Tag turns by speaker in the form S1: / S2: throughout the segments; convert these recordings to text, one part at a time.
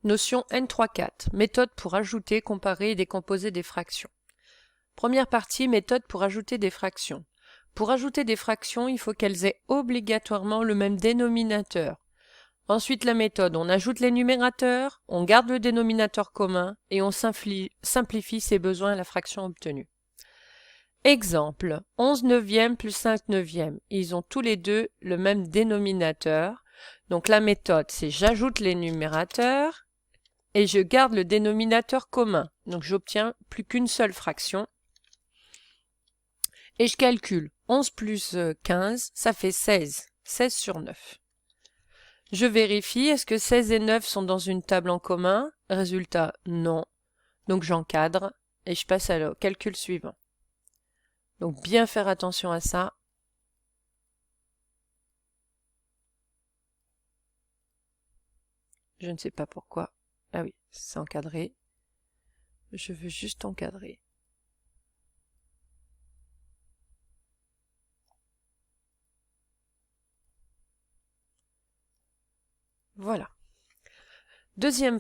S1: Notion N34, méthode pour ajouter, comparer et décomposer des fractions. Première partie, méthode pour ajouter des fractions. Pour ajouter des fractions, il faut qu'elles aient obligatoirement le même dénominateur. Ensuite, la méthode, on ajoute les numérateurs, on garde le dénominateur commun et on simplifie si besoin la fraction obtenue. Exemple, 11 neuvièmes plus 5 neuvièmes. Ils ont tous les deux le même dénominateur. Donc la méthode, c'est j'ajoute les numérateurs et je garde le dénominateur commun. Donc j'obtiens plus qu'une seule fraction. Et je calcule 11 plus 15, ça fait 16. 16 sur 9. Je vérifie, est-ce que 16 et 9 sont dans une table en commun? Résultat, non. Donc j'encadre et je passe au calcul suivant. Donc bien faire attention à ça. Je ne sais pas pourquoi. Ah oui, c'est encadré. Je veux juste encadrer. Voilà. Deuxième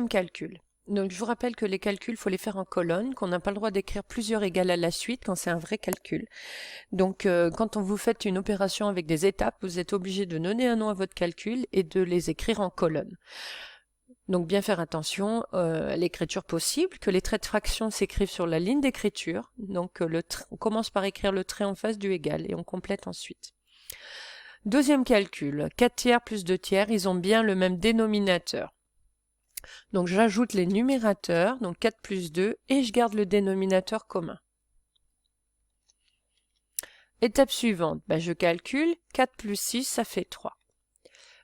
S1: calcul. Donc je vous rappelle que les calculs, il faut les faire en colonne, qu'on n'a pas le droit d'écrire plusieurs égales à la suite quand c'est un vrai calcul. Donc quand vous faites une opération avec des étapes, vous êtes obligé de donner un nom à votre calcul et de les écrire en colonne. Donc bien faire attention à l'écriture possible, que les traits de fraction s'écrivent sur la ligne d'écriture. Donc on commence par écrire le trait en face du égal et on complète ensuite. Deuxième calcul, 4 tiers plus 2 tiers, ils ont bien le même dénominateur. Donc j'ajoute les numérateurs, donc 4 plus 2, et je garde le dénominateur commun. Étape suivante, je calcule, 4 plus 6, ça fait 3.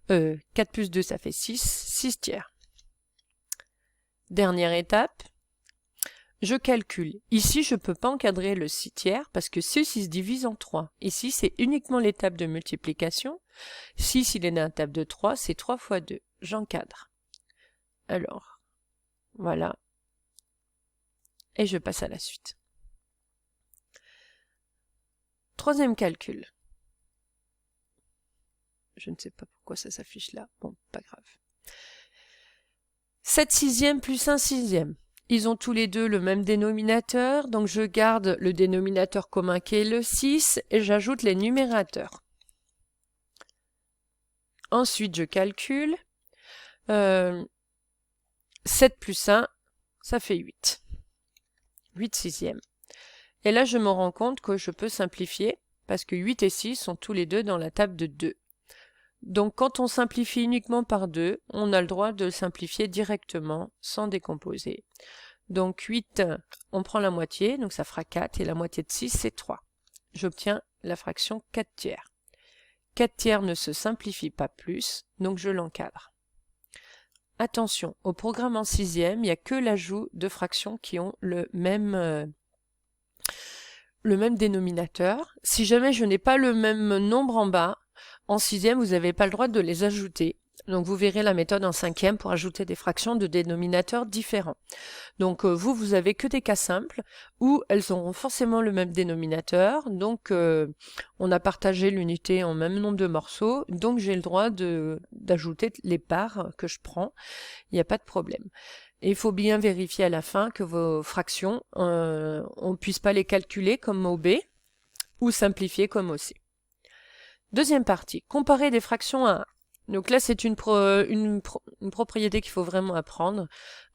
S1: 4 plus 2, ça fait 6, 6 tiers. Dernière étape, je calcule. Ici, je ne peux pas encadrer le 6 tiers parce que 6, il se divise en 3. Ici, c'est uniquement l'étape de multiplication. 6, il est dans la table de 3, c'est 3 fois 2. J'encadre. Alors, voilà. Et je passe à la suite. Troisième calcul. Je ne sais pas pourquoi ça s'affiche là. Bon, pas grave. 7 sixièmes plus 1 sixième. Ils ont tous les deux le même dénominateur, donc je garde le dénominateur commun qui est le 6 et j'ajoute les numérateurs. Ensuite, je calcule. 7 plus 1, ça fait 8. 8 sixièmes. Et là, je me rends compte que je peux simplifier parce que 8 et 6 sont tous les deux dans la table de 2. Donc, quand on simplifie uniquement par 2, on a le droit de simplifier directement sans décomposer. Donc, 8, on prend la moitié, donc ça fera 4, et la moitié de 6, c'est 3. J'obtiens la fraction 4 tiers. 4 tiers ne se simplifie pas plus, donc je l'encadre. Attention, au programme en sixième, il n'y a que l'ajout de fractions qui ont le même dénominateur. Si jamais je n'ai pas le même nombre en bas, en sixième, vous n'avez pas le droit de les ajouter. Donc vous verrez la méthode en cinquième pour ajouter des fractions de dénominateurs différents. Donc vous avez que des cas simples où elles auront forcément le même dénominateur. Donc on a partagé l'unité en même nombre de morceaux. Donc j'ai le droit d'ajouter les parts que je prends. Il n'y a pas de problème. Et il faut bien vérifier à la fin que vos fractions, on ne puisse pas les calculer comme OB ou simplifier comme OC. Deuxième partie, comparer des fractions à 1. Donc là, c'est une propriété qu'il faut vraiment apprendre.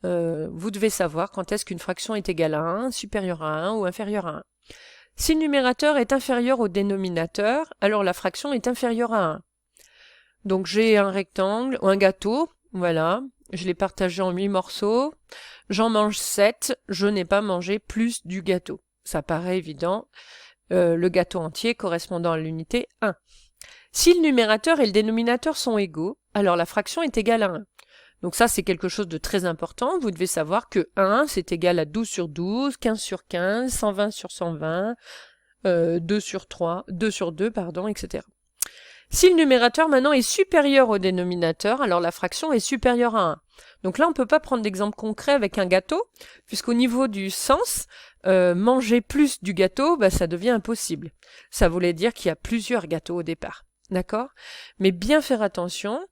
S1: Vous devez savoir quand est-ce qu'une fraction est égale à 1, supérieure à 1 ou inférieure à 1. Si le numérateur est inférieur au dénominateur, alors la fraction est inférieure à 1. Donc j'ai un rectangle ou un gâteau, voilà, je l'ai partagé en 8 morceaux, j'en mange 7, je n'ai pas mangé plus du gâteau. Ça paraît évident, le gâteau entier correspondant à l'unité 1. Si le numérateur et le dénominateur sont égaux, alors la fraction est égale à 1. Donc ça, c'est quelque chose de très important. Vous devez savoir que 1, c'est égal à 12 sur 12, 15 sur 15, 120 sur 120, 2 sur 3, 2 sur 2, pardon, etc. Si le numérateur maintenant est supérieur au dénominateur, alors la fraction est supérieure à 1. Donc là, on ne peut pas prendre d'exemple concret avec un gâteau, puisqu'au niveau du sens, manger plus du gâteau, ça devient impossible. Ça voulait dire qu'il y a plusieurs gâteaux au départ. D'accord? Mais bien faire attention.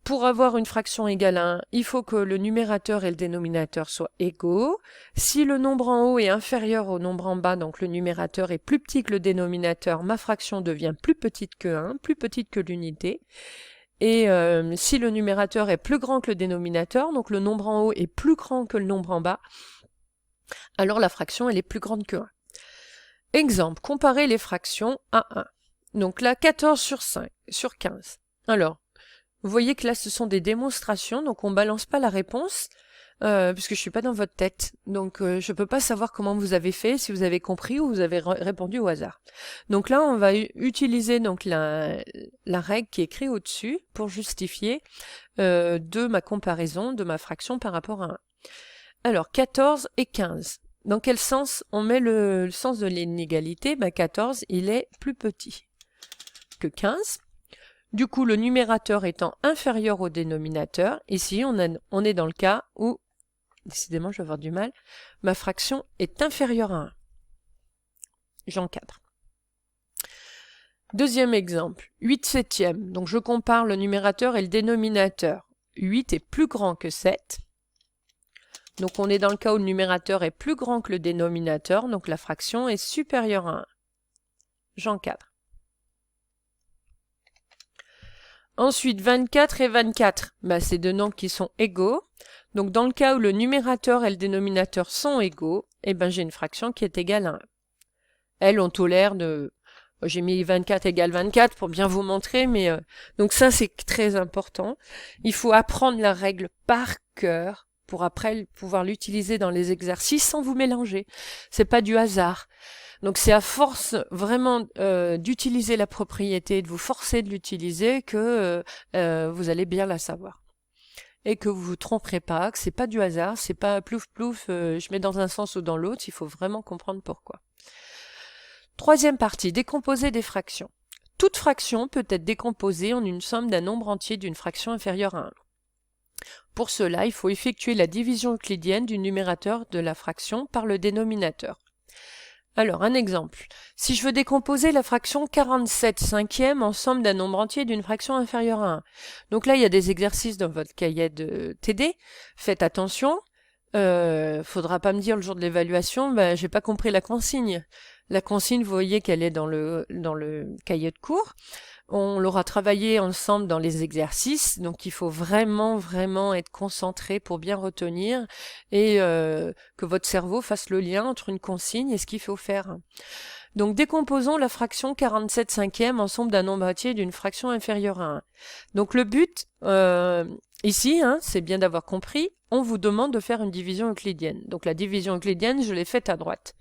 S1: Pour avoir une fraction égale à 1, il faut que le numérateur et le dénominateur soient égaux. Si le nombre en haut est inférieur au nombre en bas, donc le numérateur est plus petit que le dénominateur, ma fraction devient plus petite que 1, plus petite que l'unité. Et si le numérateur est plus grand que le dénominateur, donc le nombre en haut est plus grand que le nombre en bas, alors la fraction elle est plus grande que 1. Exemple, comparer les fractions à 1. Donc là, 14 sur 15. Alors, vous voyez que là, ce sont des démonstrations, donc on ne balance pas la réponse, puisque je ne suis pas dans votre tête. Donc, je ne peux pas savoir comment vous avez fait, si vous avez compris ou vous avez répondu au hasard. Donc là, on va utiliser donc la règle qui est écrite au-dessus pour justifier de ma comparaison de ma fraction par rapport à 1. Alors, 14 et 15. Dans quel sens on met le sens de l'inégalité? 14, il est plus petit que 15. Du coup, le numérateur étant inférieur au dénominateur, ici, on est dans le cas où, décidément, je vais avoir du mal, ma fraction est inférieure à 1. J'encadre. Deuxième exemple, 8 septièmes. Donc, je compare le numérateur et le dénominateur. 8 est plus grand que 7. Donc, on est dans le cas où le numérateur est plus grand que le dénominateur, donc la fraction est supérieure à 1. J'encadre. Ensuite, 24 et 24, c'est deux nombres qui sont égaux. Donc, dans le cas où le numérateur et le dénominateur sont égaux, j'ai une fraction qui est égale à 1. Elle, on tolère de... J'ai mis 24 égale 24 pour bien vous montrer, mais... Donc ça, c'est très important. Il faut apprendre la règle par cœur pour après pouvoir l'utiliser dans les exercices sans vous mélanger. C'est pas du hasard. Donc c'est à force vraiment d'utiliser la propriété, de vous forcer de l'utiliser que vous allez bien la savoir. Et que vous vous tromperez pas, que c'est pas du hasard, c'est pas plouf plouf, je mets dans un sens ou dans l'autre, il faut vraiment comprendre pourquoi. Troisième partie, décomposer des fractions. Toute fraction peut être décomposée en une somme d'un nombre entier d'une fraction inférieure à 1. Pour cela, il faut effectuer la division euclidienne du numérateur de la fraction par le dénominateur. Alors, un exemple. Si je veux décomposer la fraction 47 cinquièmes en somme d'un nombre entier d'une fraction inférieure à 1. Donc là, il y a des exercices dans votre cahier de TD. Faites attention. Faudra pas me dire le jour de l'évaluation, j'ai pas compris la consigne. La consigne, vous voyez qu'elle est dans le cahier de cours. On l'aura travaillé ensemble dans les exercices, donc il faut vraiment, vraiment être concentré pour bien retenir et que votre cerveau fasse le lien entre une consigne et ce qu'il faut faire. Donc décomposons la fraction 47 cinquièmes en somme d'un nombre entier d'une fraction inférieure à 1. Donc le but, ici, c'est bien d'avoir compris, on vous demande de faire une division euclidienne. Donc la division euclidienne, je l'ai faite à droite.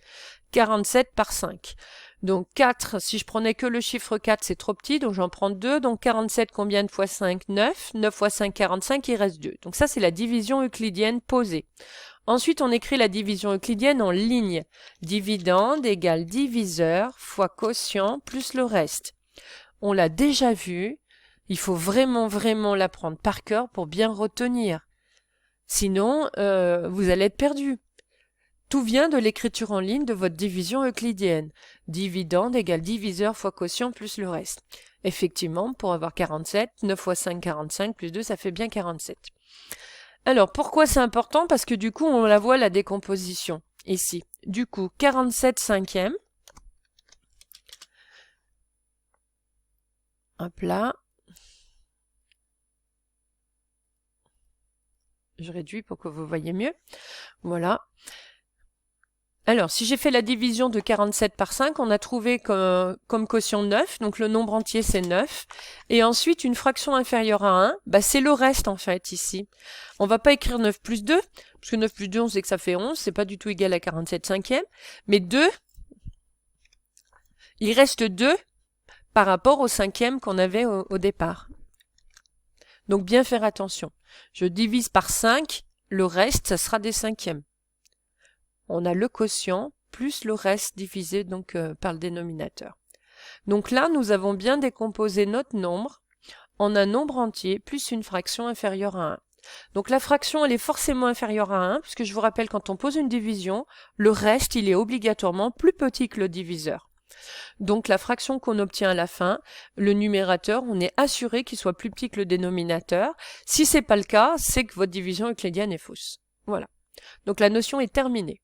S1: 47 par 5. Donc 4, si je prenais que le chiffre 4, c'est trop petit, donc j'en prends 2. Donc 47, combien de fois 5? 9. 9 fois 5, 45, il reste 2. Donc ça, c'est la division euclidienne posée. Ensuite, on écrit la division euclidienne en ligne. Dividende égale diviseur fois quotient plus le reste. On l'a déjà vu. Il faut vraiment, vraiment l'apprendre par cœur pour bien retenir. Sinon, vous allez être perdu. Tout vient de l'écriture en ligne de votre division euclidienne. Dividende égale diviseur fois quotient plus le reste. Effectivement, pour avoir 47, 9 fois 5, 45, plus 2, ça fait bien 47. Alors, pourquoi c'est important? Parce que du coup, on la voit la décomposition, ici. Du coup, 47 cinquièmes. Hop là. Je réduis pour que vous voyez mieux. Voilà. Alors, si j'ai fait la division de 47 par 5, on a trouvé comme quotient 9, donc le nombre entier c'est 9. Et ensuite, une fraction inférieure à 1, c'est le reste en fait ici. On va pas écrire 9 plus 2, parce que 9 plus 2, on sait que ça fait 11, c'est pas du tout égal à 47 cinquièmes. Mais 2, il reste 2 par rapport au cinquième qu'on avait au départ. Donc bien faire attention. Je divise par 5, le reste, ça sera des cinquièmes. On a le quotient plus le reste divisé donc par le dénominateur. Donc là, nous avons bien décomposé notre nombre en un nombre entier plus une fraction inférieure à 1. Donc la fraction, elle est forcément inférieure à 1, puisque je vous rappelle, quand on pose une division, le reste, il est obligatoirement plus petit que le diviseur. Donc la fraction qu'on obtient à la fin, le numérateur, on est assuré qu'il soit plus petit que le dénominateur. Si c'est pas le cas, c'est que votre division euclidienne est fausse. Voilà. Donc la notion est terminée.